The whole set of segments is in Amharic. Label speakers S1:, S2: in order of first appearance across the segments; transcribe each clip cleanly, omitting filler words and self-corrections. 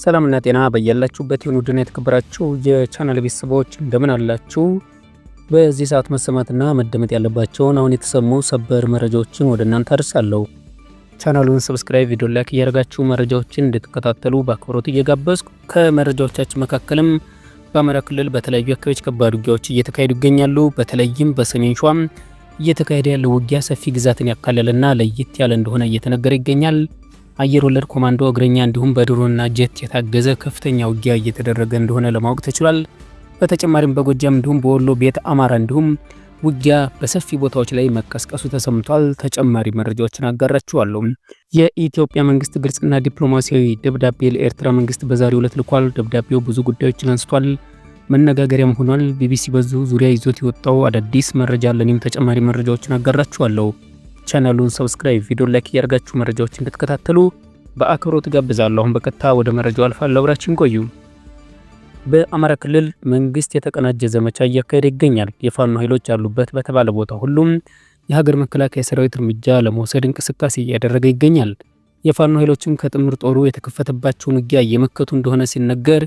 S1: ሰላምና ጤና በያላችሁበት ይሁን። ውድና የተከበራችሁ የቻናል ቤተሰቦች እንደምን አላችሁ? በዚህ ሰዓት መሰማትና መደመጥ ያለባቸውን አሁን የተሰሙ ሰበር መረጃዎችን ወደ እናንተ አደርሳለሁ። ቻናሉን ሰብስክራይብ፣ ቪዲዮ ላይክ እያደረጋችሁ መረጃዎችን እንድትከታተሉ በአክብሮት እየጋበዝኩ ከመረጃዎቻችን መካከልም በአማራ ክልል በተለያዩ አካባቢዎች ከባድ ውጊያዎች እየተካሄዱ ይገኛሉ። በተለይም በሰሜን ሸዋ እየተካሄደ ያለው ውጊያ ሰፊ ግዛትን ያካለለና ለየት ያለ እንደሆነ እየተነገረ ይገኛል። አየር ወለድ ኮማንዶ፣ እግረኛ እንዲሁም በድሮንና ጄት የታገዘ ከፍተኛ ውጊያ እየተደረገ እንደሆነ ለማወቅ ተችሏል። በተጨማሪም በጎጃም እንዲሁም በወሎ ቤት አማራ እንዲሁም ውጊያ በሰፊ ቦታዎች ላይ መቀስቀሱ ተሰምቷል። ተጨማሪ መረጃዎችን አጋራችኋለሁ። የኢትዮጵያ መንግስት ግልጽና ዲፕሎማሲያዊ ደብዳቤ ለኤርትራ መንግስት በዛሬው ዕለት ልኳል። ደብዳቤው ብዙ ጉዳዮችን አንስቷል፣ መነጋገሪያም ሆኗል። ቢቢሲ በዚሁ ዙሪያ ይዞት የወጣው አዳዲስ መረጃ ለኔም ተጨማሪ መረጃዎችን አጋራችኋለሁ። ቻናሉን ሰብስክራይብ፣ ቪዲዮ ላይክ እያደረጋችሁ መረጃዎችን እንድትከታተሉ በአክብሮት ጋብዛለሁ። አሁን በቀጥታ ወደ መረጃው አልፋለሁ። አብራችን ቆዩ። በአማራ ክልል መንግስት የተቀናጀ ዘመቻ እያካሄደ ይገኛል። የፋኖ ኃይሎች ያሉበት በተባለ ቦታ ሁሉም የሀገር መከላከያ ሰራዊት እርምጃ ለመውሰድ እንቅስቃሴ እያደረገ ይገኛል። የፋኖ ኃይሎችም ከጥምር ጦሩ የተከፈተባቸውን ውጊያ እየመከቱ እንደሆነ ሲነገር፣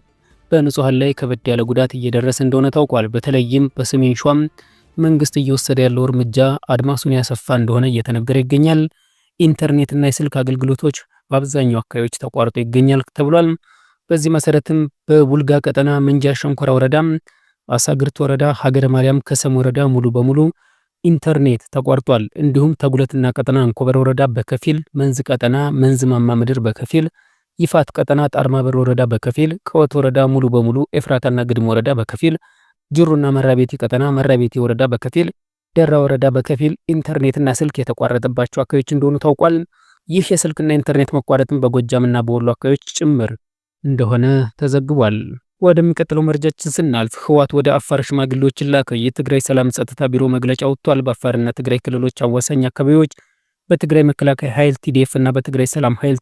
S1: በንጹሃን ላይ ከበድ ያለ ጉዳት እየደረሰ እንደሆነ ታውቋል። በተለይም በሰሜን ሸዋ መንግስት እየወሰደ ያለው እርምጃ አድማሱን ያሰፋ እንደሆነ እየተነገረ ይገኛል። ኢንተርኔትና የስልክ አገልግሎቶች በአብዛኛው አካባቢዎች ተቋርጦ ይገኛል ተብሏል። በዚህ መሰረትም በቡልጋ ቀጠና መንጃ ሸንኮራ ወረዳ፣ አሳግርት ወረዳ፣ ሀገረ ማርያም ከሰም ወረዳ ሙሉ በሙሉ ኢንተርኔት ተቋርጧል። እንዲሁም ተጉለትና ቀጠና አንኮበር ወረዳ በከፊል፣ መንዝ ቀጠና መንዝ ማማ ምድር በከፊል፣ ይፋት ቀጠና ጣርማበር ወረዳ በከፊል፣ ከወት ወረዳ ሙሉ በሙሉ፣ ኤፍራታና ግድም ወረዳ በከፊል፣ ጅሩና መራቤቴ ቀጠና መራቤቴ ወረዳ በከፊል፣ ደራ ወረዳ በከፊል ኢንተርኔትና ስልክ የተቋረጠባቸው አካባቢዎች እንደሆኑ ታውቋል። ይህ የስልክና ኢንተርኔት መቋረጥም በጎጃምና በወሎ አካባቢዎች ጭምር እንደሆነ ተዘግቧል። ወደሚቀጥለው መረጃችን ስናልፍ ህወሓት ወደ አፋር ሽማግሌዎችን ላከ። የትግራይ ሰላም ጸጥታ ቢሮ መግለጫ ወጥቷል። በአፋርና ትግራይ ክልሎች አዋሳኝ አካባቢዎች በትግራይ መከላከያ ኃይል ቲዲኤፍ እና በትግራይ ሰላም ኃይል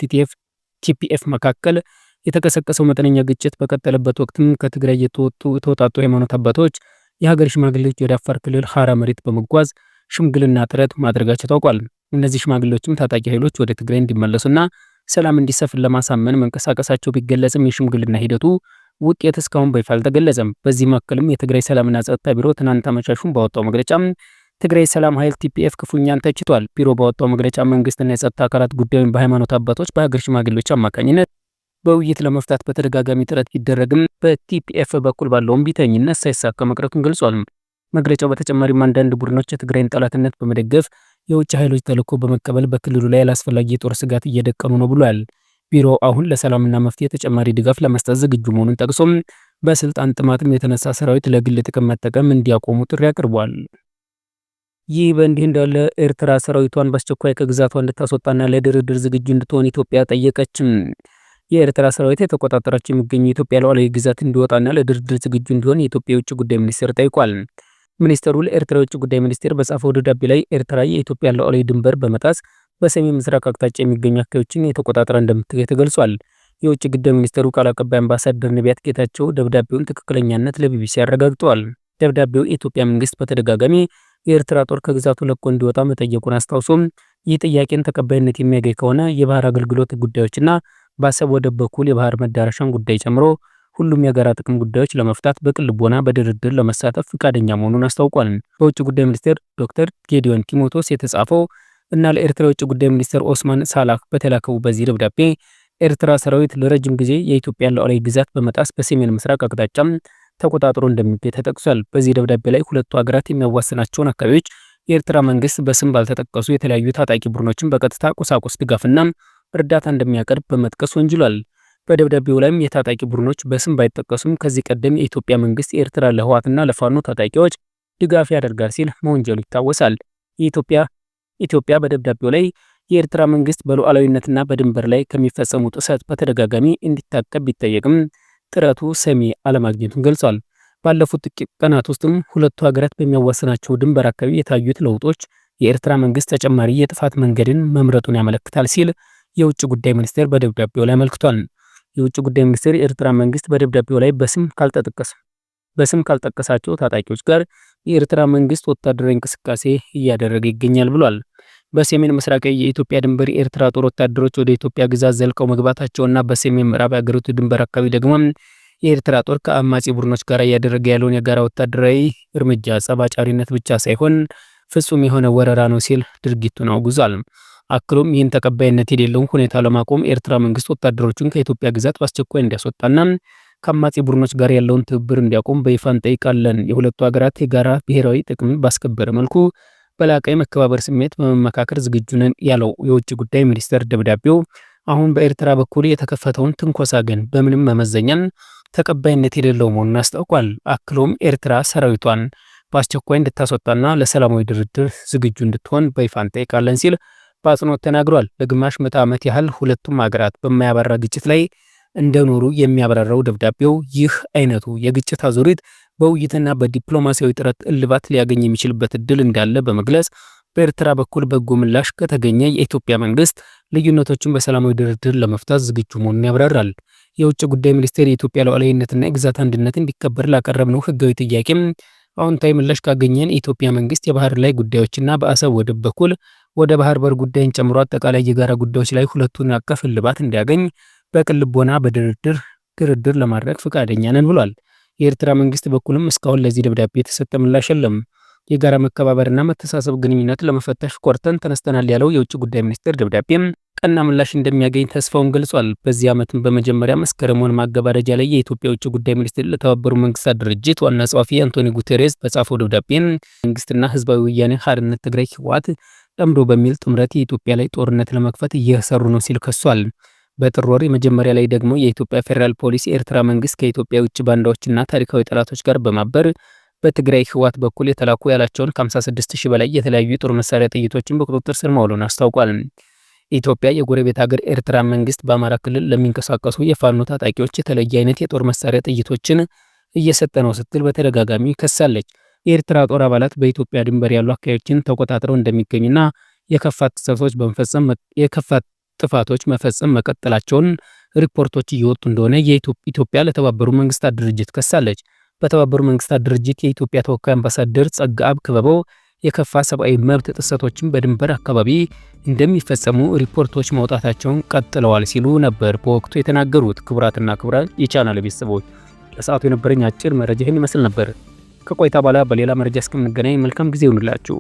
S1: ቲፒኤፍ መካከል የተቀሰቀሰው መጠነኛ ግጭት በቀጠለበት ወቅትም ከትግራይ የተወጣጡ ሃይማኖት አባቶች፣ የሀገር ሽማግሌዎች ወደ አፋር ክልል ሐራ መሬት በመጓዝ ሽምግልና ጥረት ማድረጋቸው ታውቋል። እነዚህ ሽማግሌዎችም ታጣቂ ኃይሎች ወደ ትግራይ እንዲመለሱና ሰላም እንዲሰፍን ለማሳመን መንቀሳቀሳቸው ቢገለጽም የሽምግልና ሂደቱ ውጤት እስካሁን በይፋ አልተገለጸም። በዚህ መካከልም የትግራይ ሰላምና ጸጥታ ቢሮ ትናንት አመሻሹን ባወጣው መግለጫ ትግራይ ሰላም ኃይል ቲፒኤፍ ክፉኛን ተችቷል። ቢሮ ባወጣው መግለጫ መንግስትና የጸጥታ አካላት ጉዳዩን በሃይማኖት አባቶች፣ በሀገር ሽማግሌዎች አማካኝነት በውይይት ለመፍታት በተደጋጋሚ ጥረት ቢደረግም በቲፒኤፍ በኩል ባለው እምቢተኝነት ሳይሳካ መቅረቱን ገልጿል። መግለጫው በተጨማሪም አንዳንድ ቡድኖች የትግራይን ጠላትነት በመደገፍ የውጭ ኃይሎች ተልዕኮ በመቀበል በክልሉ ላይ አላስፈላጊ የጦር ስጋት እየደቀኑ ነው ብሏል። ቢሮው አሁን ለሰላምና መፍትሄ ተጨማሪ ድጋፍ ለመስጠት ዝግጁ መሆኑን ጠቅሶም በስልጣን ጥማትም የተነሳ ሰራዊት ለግል ጥቅም መጠቀም እንዲያቆሙ ጥሪ አቅርቧል። ይህ በእንዲህ እንዳለ ኤርትራ ሰራዊቷን በአስቸኳይ ከግዛቷ እንድታስወጣና ለድርድር ዝግጁ እንድትሆን ኢትዮጵያ ጠየቀችም። የኤርትራ ሰራዊት የተቆጣጠራቸው የሚገኙ የኢትዮጵያ ሉዓላዊ ግዛት እንዲወጣና ለድርድር ዝግጁ እንዲሆን የኢትዮጵያ የውጭ ጉዳይ ሚኒስቴር ጠይቋል። ሚኒስቴሩ ለኤርትራ የውጭ ጉዳይ ሚኒስቴር በጻፈው ደብዳቤ ላይ ኤርትራ የኢትዮጵያ ሉዓላዊ ድንበር በመጣስ በሰሜን ምስራቅ አቅጣጫ የሚገኙ አካባቢዎችን የተቆጣጠረ እንደምትገኝ ተገልጿል። የውጭ ጉዳይ ሚኒስቴሩ ቃል አቀባይ አምባሳደር ነቢያት ጌታቸው ደብዳቤውን ትክክለኛነት ለቢቢሲ አረጋግጠዋል። ደብዳቤው የኢትዮጵያ መንግስት በተደጋጋሚ የኤርትራ ጦር ከግዛቱ ለቆ እንዲወጣ መጠየቁን አስታውሶም ይህ ጥያቄን ተቀባይነት የሚያገኝ ከሆነ የባህር አገልግሎት ጉዳዮችና በአሰብ ወደብ በኩል የባህር መዳረሻን ጉዳይ ጨምሮ ሁሉም የጋራ ጥቅም ጉዳዮች ለመፍታት በቅን ልቦና በድርድር ለመሳተፍ ፈቃደኛ መሆኑን አስታውቋል። በውጭ ጉዳይ ሚኒስቴር ዶክተር ጌዲዮን ቲሞቴዎስ የተጻፈው እና ለኤርትራ የውጭ ጉዳይ ሚኒስቴር ኦስማን ሳላህ በተላከው በዚህ ደብዳቤ ኤርትራ ሰራዊት ለረጅም ጊዜ የኢትዮጵያን ሉዓላዊ ግዛት በመጣስ በሰሜን ምስራቅ አቅጣጫ ተቆጣጥሮ እንደሚገኝ ተጠቅሷል። በዚህ ደብዳቤ ላይ ሁለቱ ሀገራት የሚያዋስናቸውን አካባቢዎች የኤርትራ መንግስት በስም ባልተጠቀሱ የተለያዩ ታጣቂ ቡድኖችን በቀጥታ ቁሳቁስ ድጋፍና እርዳታ እንደሚያቀርብ በመጥቀስ ወንጅሏል። በደብዳቤው ላይም የታጣቂ ቡድኖች በስም ባይጠቀሱም ከዚህ ቀደም የኢትዮጵያ መንግስት የኤርትራ ለህወሓትና ለፋኖ ታጣቂዎች ድጋፍ ያደርጋል ሲል መወንጀሉ ይታወሳል። ኢትዮጵያ በደብዳቤው ላይ የኤርትራ መንግስት በሉዓላዊነትና በድንበር ላይ ከሚፈጸሙ ጥሰት በተደጋጋሚ እንዲታቀብ ቢጠየቅም ጥረቱ ሰሚ አለማግኘቱን ገልጿል። ባለፉት ጥቂት ቀናት ውስጥም ሁለቱ ሀገራት በሚያዋስናቸው ድንበር አካባቢ የታዩት ለውጦች የኤርትራ መንግስት ተጨማሪ የጥፋት መንገድን መምረጡን ያመለክታል ሲል የውጭ ጉዳይ ሚኒስቴር በደብዳቤው ላይ አመልክቷል። የውጭ ጉዳይ ሚኒስቴር የኤርትራ መንግስት በደብዳቤው ላይ በስም ካልጠቀሳቸው ታጣቂዎች ጋር የኤርትራ መንግስት ወታደራዊ እንቅስቃሴ እያደረገ ይገኛል ብሏል። በሰሜን ምስራቅ የኢትዮጵያ ድንበር የኤርትራ ጦር ወታደሮች ወደ ኢትዮጵያ ግዛት ዘልቀው መግባታቸውና በሰሜን ምዕራብ የአገሪቱ ድንበር አካባቢ ደግሞ የኤርትራ ጦር ከአማጺ ቡድኖች ጋር እያደረገ ያለውን የጋራ ወታደራዊ እርምጃ ጸብ አጫሪነት ብቻ ሳይሆን ፍጹም የሆነ ወረራ ነው ሲል ድርጊቱን አውግዟል። አክሎም ይህን ተቀባይነት የሌለውን ሁኔታ ለማቆም ኤርትራ መንግስት ወታደሮቹን ከኢትዮጵያ ግዛት በአስቸኳይ እንዲያስወጣና ከአማጺ ቡድኖች ጋር ያለውን ትብብር እንዲያቆም በይፋ እንጠይቃለን። የሁለቱ ሀገራት የጋራ ብሔራዊ ጥቅምን ባስከበረ መልኩ በላቀ መከባበር ስሜት በመመካከር ዝግጁ ነን ያለው የውጭ ጉዳይ ሚኒስቴር ደብዳቤው አሁን በኤርትራ በኩል የተከፈተውን ትንኮሳ ግን በምንም መመዘኛን ተቀባይነት የሌለው መሆኑን አስታውቋል። አክሎም ኤርትራ ሰራዊቷን በአስቸኳይ እንድታስወጣና ለሰላማዊ ድርድር ዝግጁ እንድትሆን በይፋ እንጠይቃለን ሲል በአጽንኦት ተናግሯል። ለግማሽ ምዕተ ዓመት ያህል ሁለቱም ሀገራት በማያባራ ግጭት ላይ እንደኖሩ የሚያብራራው ደብዳቤው ይህ አይነቱ የግጭት አዙሪት በውይይትና በዲፕሎማሲያዊ ጥረት እልባት ሊያገኝ የሚችልበት እድል እንዳለ በመግለጽ በኤርትራ በኩል በጎ ምላሽ ከተገኘ የኢትዮጵያ መንግስት ልዩነቶችን በሰላማዊ ድርድር ለመፍታት ዝግጁ መሆኑን ያብራራል። የውጭ ጉዳይ ሚኒስቴር የኢትዮጵያ ሉዓላዊነትና የግዛት አንድነት እንዲከበር ላቀረብነው ህጋዊ ጥያቄም አዎንታዊ ምላሽ ካገኘን የኢትዮጵያ መንግስት የባህር ላይ ጉዳዮችና በአሰብ ወደብ በኩል ወደ ባህር በር ጉዳይን ጨምሮ አጠቃላይ የጋራ ጉዳዮች ላይ ሁለቱን አቀፍ እልባት እንዲያገኝ በቅን ልቦና ድርድር ለማድረግ ፈቃደኛ ነን ብሏል። የኤርትራ መንግስት በኩልም እስካሁን ለዚህ ደብዳቤ የተሰጠ ምላሽ የለም። የጋራ መከባበርና መተሳሰብ ግንኙነት ለመፈተሽ ቆርጠን ተነስተናል ያለው የውጭ ጉዳይ ሚኒስቴር ደብዳቤም ቀና ምላሽ እንደሚያገኝ ተስፋውን ገልጿል። በዚህ ዓመትም በመጀመሪያ መስከረም ማገባደጃ ላይ የኢትዮጵያ የውጭ ጉዳይ ሚኒስቴር ለተባበሩት መንግስታት ድርጅት ዋና ጸሐፊ አንቶኒ ጉተሬስ በጻፈው ደብዳቤ መንግስትና ህዝባዊ ወያኔ ሓርነት ትግራይ ህወሓት ጠምዶ በሚል ጥምረት የኢትዮጵያ ላይ ጦርነት ለመክፈት እየሰሩ ነው ሲል ከሷል። በጥር ወር መጀመሪያ ላይ ደግሞ የኢትዮጵያ ፌዴራል ፖሊስ የኤርትራ መንግስት ከኢትዮጵያ ውጭ ባንዳዎችና ታሪካዊ ጠላቶች ጋር በማበር በትግራይ ህወሓት በኩል የተላኩ ያላቸውን ከ56000 በላይ የተለያዩ የጦር መሳሪያ ጥይቶችን በቁጥጥር ስር ማዋሉን አስታውቋል። ኢትዮጵያ የጎረቤት ሀገር ኤርትራ መንግስት በአማራ ክልል ለሚንቀሳቀሱ የፋኖ ታጣቂዎች የተለየ አይነት የጦር መሳሪያ ጥይቶችን እየሰጠ ነው ስትል በተደጋጋሚ ከሳለች። የኤርትራ ጦር አባላት በኢትዮጵያ ድንበር ያሉ አካባቢዎችን ተቆጣጥረው እንደሚገኙና የከፋ ጥፋቶች መፈጸም መቀጠላቸውን ሪፖርቶች እየወጡ እንደሆነ ኢትዮጵያ ለተባበሩት መንግስታት ድርጅት ከሳለች። በተባበሩት መንግስታት ድርጅት የኢትዮጵያ ተወካይ አምባሳደር ጸጋብ ክበበው የከፋ ሰብአዊ መብት ጥሰቶችን በድንበር አካባቢ እንደሚፈጸሙ ሪፖርቶች መውጣታቸውን ቀጥለዋል ሲሉ ነበር በወቅቱ የተናገሩት። ክቡራትና ክቡራን የቻናል ቤተሰቦች ለሰዓቱ የነበረኝ አጭር መረጃ ይህን ይመስል ነበር። ከቆይታ በኋላ በሌላ መረጃ እስከምንገናኝ መልካም ጊዜ ይሁንላችሁ።